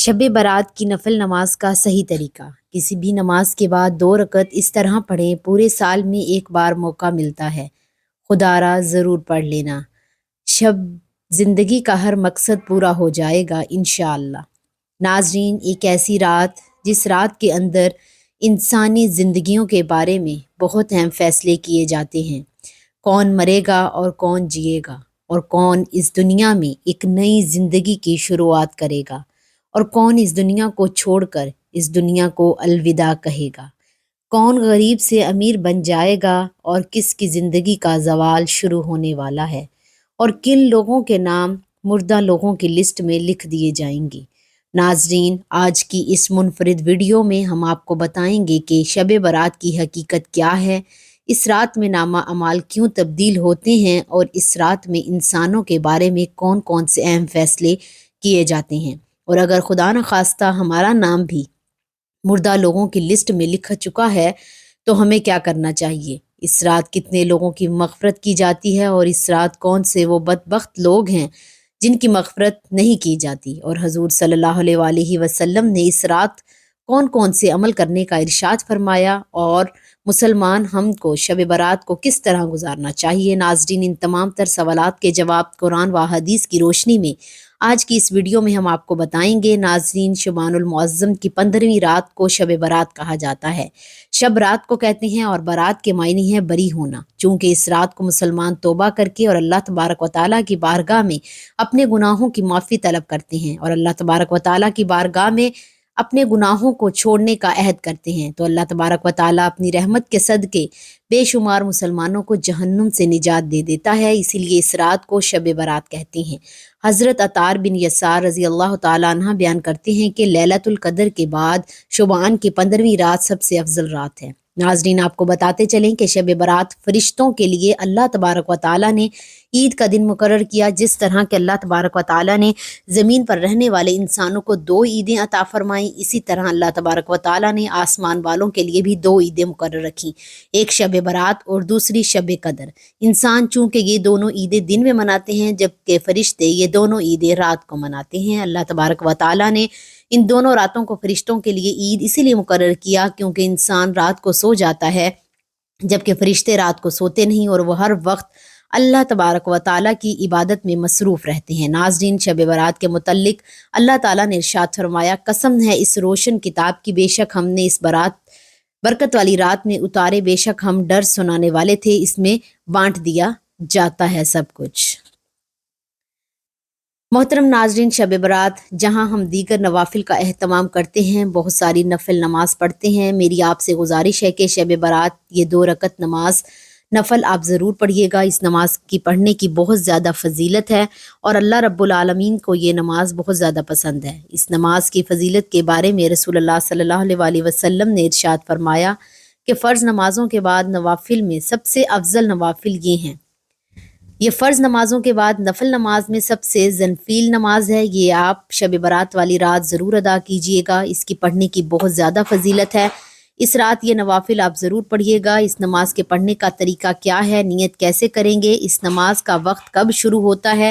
شب برات کی نفل نماز کا صحیح طریقہ۔ کسی بھی نماز کے بعد 2 رکعت اس طرح پڑھیں، پورے سال میں ایک بار موقع ملتا ہے، خدا را ضرور پڑھ لینا۔ شب زندگی کا ہر مقصد پورا ہو جائے گا انشاءاللہ۔ ناظرین، ایک ایسی رات جس رات کے اندر انسانی زندگیوں کے بارے میں بہت اہم فیصلے کیے جاتے ہیں۔ کون مرے گا اور کون جیے گا، اور کون اس دنیا میں ایک نئی زندگی کی شروعات کرے گا، اور کون اس دنیا کو چھوڑ کر اس دنیا کو الوداع کہے گا۔ کون غریب سے امیر بن جائے گا اور کس کی زندگی کا زوال شروع ہونے والا ہے، اور کن لوگوں کے نام مردہ لوگوں کی لسٹ میں لکھ دیے جائیں گے۔ ناظرین، آج کی اس منفرد ویڈیو میں ہم آپ کو بتائیں گے کہ شب برات کی حقیقت کیا ہے، اس رات میں نامہ اعمال کیوں تبدیل ہوتے ہیں، اور اس رات میں انسانوں کے بارے میں کون کون سے اہم فیصلے کیے جاتے ہیں، اور اگر خدا نخواستہ ہمارا نام بھی مردہ لوگوں کی لسٹ میں لکھا چکا ہے تو ہمیں کیا کرنا چاہیے۔ اس رات کتنے لوگوں کی مغفرت کی جاتی ہے، اور اس رات کون سے وہ بدبخت لوگ ہیں جن کی مغفرت نہیں کی جاتی، اور حضور صلی اللہ علیہ وآلہ وسلم نے اس رات کون کون سے عمل کرنے کا ارشاد فرمایا، اور مسلمان ہم کو شب برات کو کس طرح گزارنا چاہیے۔ ناظرین، ان تمام تر سوالات کے جواب قرآن و حدیث کی روشنی میں آج کی اس ویڈیو میں ہم آپ کو بتائیں گے۔ ناظرین، شبان المعظم کی 15ویں رات کو شب برات کہا جاتا ہے۔ شب رات کو کہتے ہیں، اور برات کے معنی ہے بری ہونا، چونکہ اس رات کو مسلمان توبہ کر کے اور اللہ تبارک و تعالیٰ کی بارگاہ میں اپنے گناہوں کی معافی طلب کرتے ہیں، اور اللہ تبارک و تعالیٰ کی بارگاہ میں اپنے گناہوں کو چھوڑنے کا عہد کرتے ہیں، تو اللہ تبارک و تعالیٰ اپنی رحمت کے صدقے بے شمار مسلمانوں کو جہنم سے نجات دے دیتا ہے، اسی لیے اس رات کو شب برات کہتے ہیں۔ حضرت عطار بن یسار رضی اللہ تعالیٰ عنہ بیان کرتے ہیں کہ لیلۃ القدر کے بعد شعبان کی 15ویں رات سب سے افضل رات ہے۔ ناظرین، آپ کو بتاتے چلیں کہ شب برات فرشتوں کے لیے اللہ تبارک و تعالیٰ نے عید کا دن مقرر کیا، جس طرح کہ اللہ تبارک و تعالیٰ نے زمین پر رہنے والے انسانوں کو 2 عیدیں عطا فرمائیں، اسی طرح اللہ تبارک و تعالیٰ نے آسمان والوں کے لیے بھی 2 عیدیں مقرر رکھیں، ایک شب برات اور دوسری شب قدر۔ انسان چونکہ یہ دونوں عیدیں دن میں مناتے ہیں، جبکہ فرشتے یہ دونوں عیدیں رات کو مناتے ہیں۔ اللہ تبارک و تعالیٰ نے ان دونوں راتوں کو فرشتوں کے لیے عید اسی لیے مقرر کیا کیونکہ انسان رات کو سو جاتا ہے، جبکہ فرشتے رات کو سوتے نہیں، اور وہ ہر وقت اللہ تبارک و تعالیٰ کی عبادت میں مصروف رہتے ہیں۔ ناظرین، شب برات کے متعلق اللہ تعالیٰ نے ارشاد فرمایا، قسم ہے اس روشن کتاب کی، بے شک ہم نے اس برکت والی رات میں اتارے، بے شک ہم ڈر سنانے والے تھے، اس میں بانٹ دیا جاتا ہے سب کچھ۔ محترم ناظرین، شب برات جہاں ہم دیگر نوافل کا اہتمام کرتے ہیں، بہت ساری نفل نماز پڑھتے ہیں، میری آپ سے گزارش ہے کہ شب برات یہ 2 رکعت نماز نفل آپ ضرور پڑھیے گا۔ اس نماز کی پڑھنے کی بہت زیادہ فضیلت ہے، اور اللہ رب العالمین کو یہ نماز بہت زیادہ پسند ہے۔ اس نماز کی فضیلت کے بارے میں رسول اللہ صلی اللہ علیہ وآلہ وسلم نے ارشاد فرمایا کہ فرض نمازوں کے بعد نوافل میں سب سے افضل نوافل یہ ہیں۔ یہ فرض نمازوں کے بعد نفل نماز میں سب سے زنفیل نماز ہے، یہ آپ شب برات والی رات ضرور ادا کیجیے گا، اس کی پڑھنے کی بہت زیادہ فضیلت ہے۔ اس رات یہ نوافل آپ ضرور پڑھیے گا۔ اس نماز کے پڑھنے کا طریقہ کیا ہے، نیت کیسے کریں گے، اس نماز کا وقت کب شروع ہوتا ہے،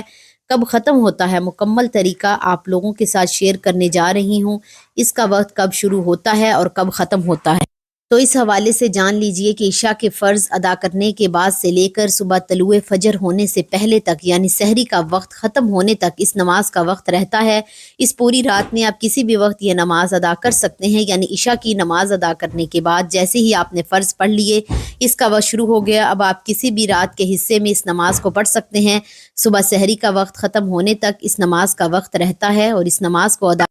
کب ختم ہوتا ہے، مکمل طریقہ آپ لوگوں کے ساتھ شیئر کرنے جا رہی ہوں۔ اس کا وقت کب شروع ہوتا ہے اور کب ختم ہوتا ہے، تو اس حوالے سے جان لیجئے کہ عشاء کے فرض ادا کرنے کے بعد سے لے کر صبح طلوع فجر ہونے سے پہلے تک، یعنی سحری کا وقت ختم ہونے تک اس نماز کا وقت رہتا ہے۔ اس پوری رات میں آپ کسی بھی وقت یہ نماز ادا کر سکتے ہیں، یعنی عشاء کی نماز ادا کرنے کے بعد جیسے ہی آپ نے فرض پڑھ لیے، اس کا وقت شروع ہو گیا، اب آپ کسی بھی رات کے حصے میں اس نماز کو پڑھ سکتے ہیں۔ صبح سحری کا وقت ختم ہونے تک اس نماز کا وقت رہتا ہے، اور اس نماز کو ادا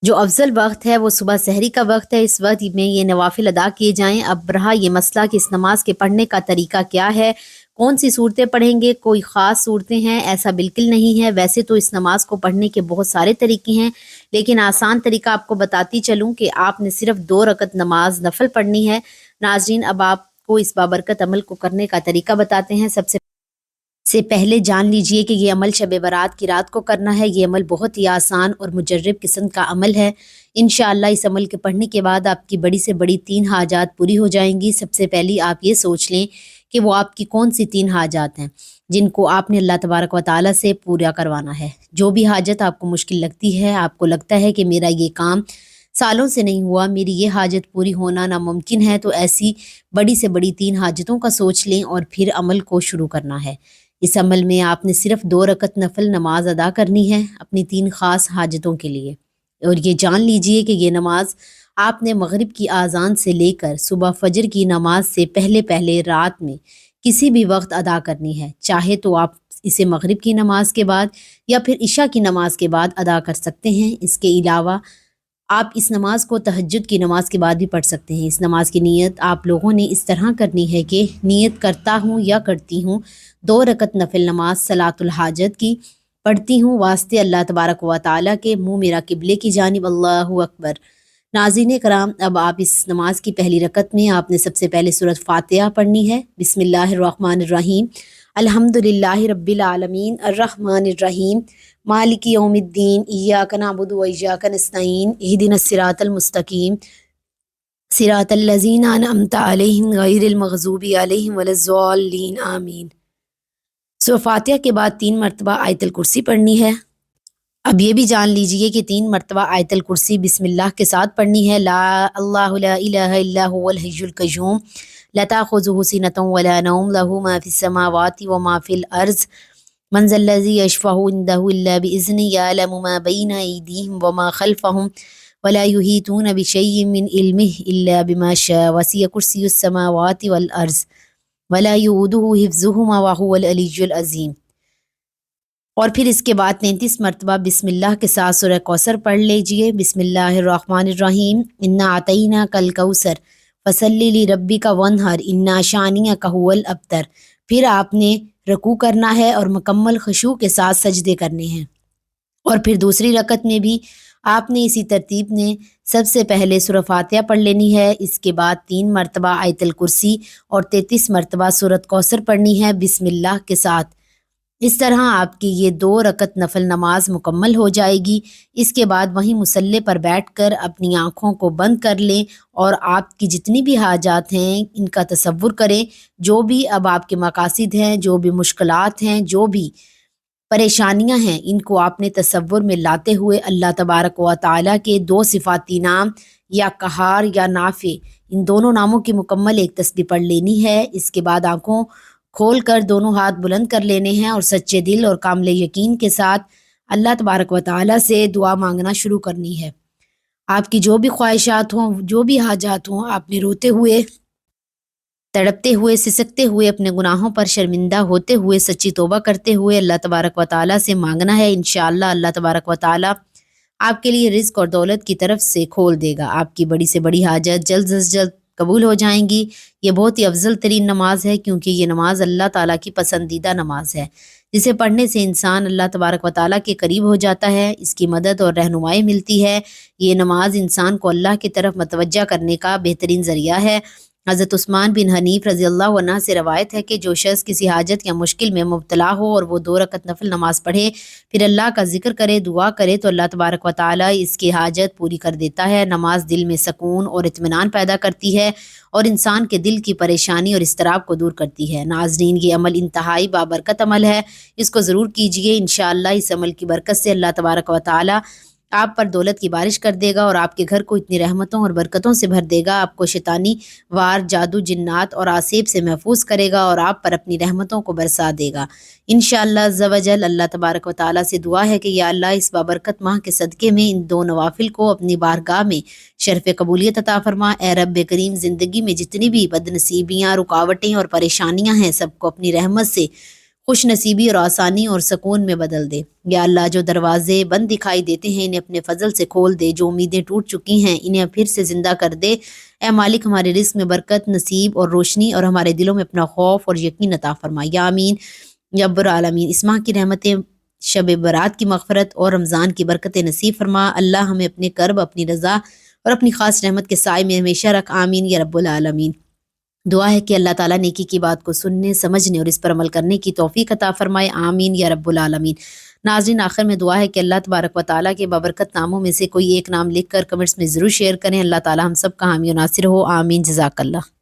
جو افضل وقت ہے وہ صبح سحری کا وقت ہے، اس وقت میں یہ نوافل ادا کیے جائیں۔ اب رہا یہ مسئلہ کہ اس نماز کے پڑھنے کا طریقہ کیا ہے، کون سی صورتیں پڑھیں گے، کوئی خاص صورتیں ہیں ایسا بالکل نہیں ہے۔ ویسے تو اس نماز کو پڑھنے کے بہت سارے طریقے ہیں، لیکن آسان طریقہ آپ کو بتاتی چلوں کہ آپ نے صرف 2 رکعت نماز نفل پڑھنی ہے۔ ناظرین، اب آپ کو اس بابرکت عمل کو کرنے کا طریقہ بتاتے ہیں۔ سب سے پہلے جان لیجئے کہ یہ عمل شب برات کی رات کو کرنا ہے۔ یہ عمل بہت ہی آسان اور مجرب قسم کا عمل ہے۔ انشاءاللہ اس عمل کے پڑھنے کے بعد آپ کی بڑی سے بڑی 3 حاجات پوری ہو جائیں گی۔ سب سے پہلی آپ یہ سوچ لیں کہ وہ آپ کی کون سی 3 حاجات ہیں جن کو آپ نے اللہ تبارک و تعالیٰ سے پورا کروانا ہے۔ جو بھی حاجت آپ کو مشکل لگتی ہے، آپ کو لگتا ہے کہ میرا یہ کام سالوں سے نہیں ہوا، میری یہ حاجت پوری ہونا ناممکن ہے، تو ایسی بڑی سے بڑی 3 حاجتوں کا سوچ لیں اور پھر عمل کو شروع کرنا ہے۔ اس عمل میں آپ نے صرف 2 رکعت نفل نماز ادا کرنی ہے اپنی 3 خاص حاجتوں کے لیے، اور یہ جان لیجئے کہ یہ نماز آپ نے مغرب کی اذان سے لے کر صبح فجر کی نماز سے پہلے پہلے رات میں کسی بھی وقت ادا کرنی ہے، چاہے تو آپ اسے مغرب کی نماز کے بعد یا پھر عشاء کی نماز کے بعد ادا کر سکتے ہیں۔ اس کے علاوہ آپ اس نماز کو تہجد کی نماز کے بعد بھی پڑھ سکتے ہیں۔ اس نماز کی نیت آپ لوگوں نے اس طرح کرنی ہے کہ نیت کرتا ہوں یا کرتی ہوں 2 رکعت نفل نماز صلاۃ الحاجت کی پڑھتی ہوں واسطے اللہ تبارک و تعالیٰ کے، منہ میرا قبلے کی جانب، اللہ اکبر۔ ناظرین کرام، اب آپ اس نماز کی پہلی رکعت میں آپ نے سب سے پہلے سورۃ فاتحہ پڑھنی ہے۔ بسم اللہ الرحمن الرحیم، الحمد للہ رب العالمین الرحمن الرحیم مالک یوم الدین، ایاک نعبد و ایاک نستعین، اہدنا الصراط المستقیم صراط الذین انعمت علیہم غیر المغضوب علیہم ولا الضالین، آمین۔ سورۃ فاتحہ کے بعد 3 مرتبہ آیت الکرسی پڑھنی ہے۔ اب یہ بھی جان لیجئے کہ 3 مرتبہ آیت الکرسی بسم اللہ کے ساتھ پڑھنی ہے۔ اللہ لا الہ الا هو الحی القیوم لا تأخذہ سنۃ ولا نوم لہ ما فی السماوات وما فی الارض من ذا الذی یشفع عندہ الا بإذنہ یعلم ما بین ایدیہم وما خلفہم ولا یحیطون بشیء من علمہ الا بما شاء وسع کرسی السماوات والارض ولا یؤودہ حفظہما وہو العلی العظیم۔ اور پھر اس کے بعد 33 مرتبہ بسم اللہ کے ساتھ سورہ کوثر پڑھ لیجئے۔ بسم اللہ الرحمن الرحیم، انا اعطیناک الکوثر فصلی لربک وانحر ان شانئک ھو الابتر۔ پھر آپ نے رکوع کرنا ہے اور مکمل خشوع کے ساتھ سجدے کرنے ہیں، اور پھر دوسری رکعت میں بھی آپ نے اسی ترتیب نے سب سے پہلے سورہ فاتحہ پڑھ لینی ہے، اس کے بعد 3 مرتبہ آیت الکرسی اور 33 مرتبہ سورۃ کوثر پڑھنی ہے بسم اللہ کے ساتھ۔ اس طرح آپ کی یہ 2 رکعت نفل نماز مکمل ہو جائے گی۔ اس کے بعد وہیں مصلی پر بیٹھ کر اپنی آنکھوں کو بند کر لیں اور آپ کی جتنی بھی حاجات ہیں ان کا تصور کریں، جو بھی اب آپ کے مقاصد ہیں، جو بھی مشکلات ہیں، جو بھی پریشانیاں ہیں، ان کو آپ نے تصور میں لاتے ہوئے اللہ تبارک و تعالیٰ کے 2 صفاتی نام یا قہار یا نافع، ان دونوں ناموں کی مکمل ایک تسبیح پڑھ لینی ہے۔ اس کے بعد آنکھوں کھول کر دونوں ہاتھ بلند کر لینے ہیں اور سچے دل اور کامل یقین کے ساتھ اللہ تبارک و تعالیٰ سے دعا مانگنا شروع کرنی ہے۔ آپ کی جو بھی خواہشات ہوں، جو بھی حاجات ہوں، آپ نے روتے ہوئے، تڑپتے ہوئے، سسکتے ہوئے، اپنے گناہوں پر شرمندہ ہوتے ہوئے، سچی توبہ کرتے ہوئے اللہ تبارک و تعالیٰ سے مانگنا ہے۔ انشاءاللہ اللہ تبارک و تعالیٰ آپ کے لیے رزق اور دولت کی طرف سے کھول دے گا۔ آپ کی بڑی سے بڑی حاجت جلد از جلد قبول ہو جائیں گی۔ یہ بہت ہی افضل ترین نماز ہے، کیونکہ یہ نماز اللہ تعالیٰ کی پسندیدہ نماز ہے، جسے پڑھنے سے انسان اللہ تبارک و تعالیٰ کے قریب ہو جاتا ہے، اس کی مدد اور رہنمائی ملتی ہے۔ یہ نماز انسان کو اللہ کی طرف متوجہ کرنے کا بہترین ذریعہ ہے۔ حضرت عثمان بن حنیف رضی اللہ عنہ سے روایت ہے کہ جو شخص کسی حاجت یا مشکل میں مبتلا ہو اور وہ 2 رکعت نفل نماز پڑھے، پھر اللہ کا ذکر کرے، دعا کرے، تو اللہ تبارک و تعالیٰ اس کی حاجت پوری کر دیتا ہے۔ نماز دل میں سکون اور اطمینان پیدا کرتی ہے اور انسان کے دل کی پریشانی اور اضطراب کو دور کرتی ہے۔ ناظرین، یہ عمل انتہائی بابرکت عمل ہے، اس کو ضرور کیجئے۔ انشاءاللہ اس عمل کی برکت سے اللہ تبارک و تعالیٰ آپ پر دولت کی بارش کر دے گا اور آپ کے گھر کو اتنی رحمتوں اور برکتوں سے بھر دے گا، آپ کو شیطانی وار، جادو، جنات اور آسیب سے محفوظ کرے گا اور آپ پر اپنی رحمتوں کو برسا دے گا انشاءاللہ عز و جل۔ اللہ تبارک و تعالیٰ سے دعا ہے کہ یا اللہ اس بابرکت ماہ کے صدقے میں ان 2 نوافل کو اپنی بارگاہ میں شرف قبولیت عطا فرما۔ اے رب کریم، زندگی میں جتنی بھی بد نصیبیاں، رکاوٹیں اور پریشانیاں ہیں، سب کو اپنی رحمت سے خوش نصیبی اور آسانی اور سکون میں بدل دے۔ یا اللہ، جو دروازے بند دکھائی دیتے ہیں انہیں اپنے فضل سے کھول دے، جو امیدیں ٹوٹ چکی ہیں انہیں پھر سے زندہ کر دے۔ اے مالک، ہمارے رزق میں برکت، نصیب اور روشنی اور ہمارے دلوں میں اپنا خوف اور یقین عطا فرما، یا آمین یا رب العالمین۔ اس ماہ کی رحمتیں، شب برات کی مغفرت اور رمضان کی برکتیں نصیب فرما۔ اللہ ہمیں اپنے کرب، اپنی رضا اور اپنی خاص رحمت کے سائے میں ہمیشہ رکھ، آمین یا رب العالمین۔ دعا ہے کہ اللہ تعالیٰ نیکی کی بات کو سننے، سمجھنے اور اس پر عمل کرنے کی توفیق عطا فرمائے، آمین یا رب العالمین۔ ناظرین، آخر میں دعا ہے کہ اللہ تبارک و تعالیٰ کے بابرکت ناموں میں سے کوئی ایک نام لکھ کر کمنٹس میں ضرور شیئر کریں۔ اللہ تعالیٰ ہم سب کا حامی و ناصر ہو، آمین، جزاک اللہ۔